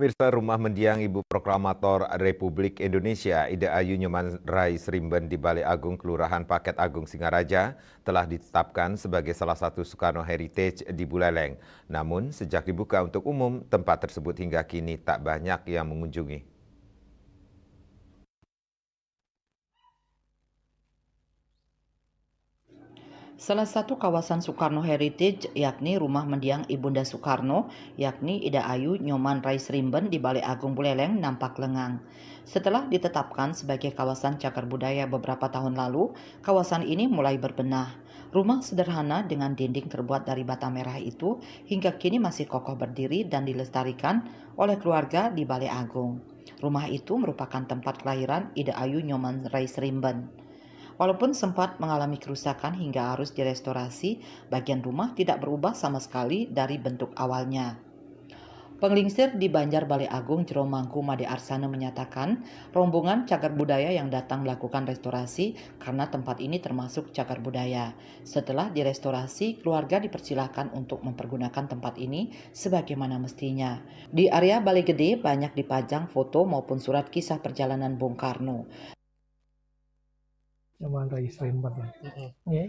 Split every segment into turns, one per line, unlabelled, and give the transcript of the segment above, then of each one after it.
Pemirsa, rumah mendiang Ibu Proklamator Republik Indonesia Ida Ayu Nyoman Rais Rimben di Balai Agung Kelurahan Paket Agung Singaraja telah ditetapkan sebagai salah satu Soekarno Heritage di Buleleng. Namun sejak dibuka untuk umum, tempat tersebut hingga kini tak banyak yang mengunjungi.
Salah satu kawasan Soekarno Heritage yakni rumah mendiang Ibunda Soekarno yakni Ida Ayu Nyoman Rais Rimben di Balai Agung Buleleng nampak lengang. Setelah ditetapkan sebagai kawasan cagar budaya beberapa tahun lalu, kawasan ini mulai berbenah. Rumah sederhana dengan dinding terbuat dari bata merah itu hingga kini masih kokoh berdiri dan dilestarikan oleh keluarga di Balai Agung. Rumah itu merupakan tempat kelahiran Ida Ayu Nyoman Rais Rimben. Walaupun sempat mengalami kerusakan hingga harus direstorasi, bagian rumah tidak berubah sama sekali dari bentuk awalnya. Penglingsir di Banjar Balai Agung Jero Mangku Made Arsana menyatakan rombongan cagar budaya yang datang melakukan restorasi karena tempat ini termasuk cagar budaya. Setelah direstorasi, keluarga dipersilahkan untuk mempergunakan tempat ini sebagaimana mestinya. Di area Balai Gede banyak dipajang foto maupun surat kisah perjalanan Bung Karno.
Nyoman Rais Rimben, ya,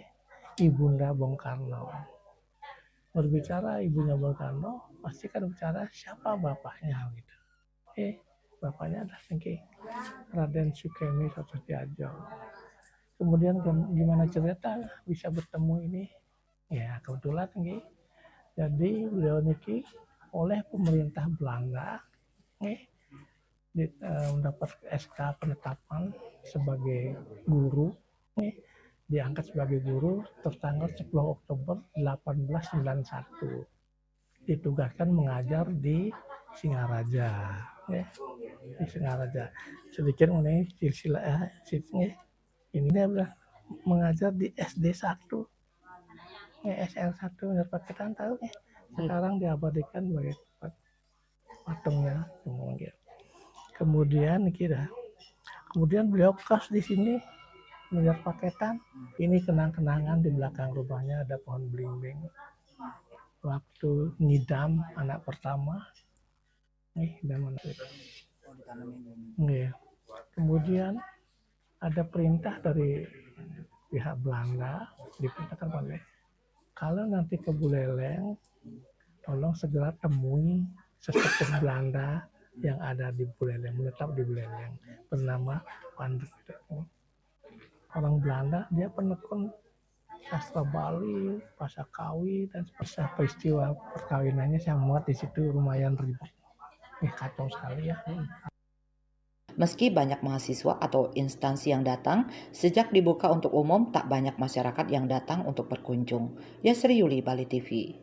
Ibunda Bung Karno. Berbicara ibunya Bung Karno, pasti kan bicara siapa bapaknya gitu. Bapaknya adalah Raden Sukemi Sosodiatjo. Kemudian gimana cerita bisa bertemu ini? Ya kebetulan jadi beliau niki oleh pemerintah Belanda mendapat SK penetapan sebagai guru, diangkat sebagai guru tertanggal 10 Oktober 1891. Ditugaskan mengajar di Singaraja, di Singaraja. Sedikit mengenai silsilah ini dia bilang mengajar di SD 1, SL1 menurut Paketan tahu sekarang diabadikan sebagai patungnya. Kemudian kemudian beliau kos di sini melihat Paketan. Ini kenang-kenangan di belakang rumahnya ada pohon belimbing. Waktu ngidam anak pertama, kemudian ada perintah dari pihak Belanda, diperintahkan oleh kalau nanti ke Buleleng, tolong segera temui sesepuh Belanda yang ada di Buleleng, menetap di Buleleng, bernama Pandek. Orang Belanda, dia penekun sastra Bali, Pasakawi, dan peristiwa perkawinannya saya muat di situ lumayan ribet. Kacau sekali ya.
Meski banyak mahasiswa atau instansi yang datang, sejak dibuka untuk umum tak banyak masyarakat yang datang untuk berkunjung. Yasri Yuli, Bali TV.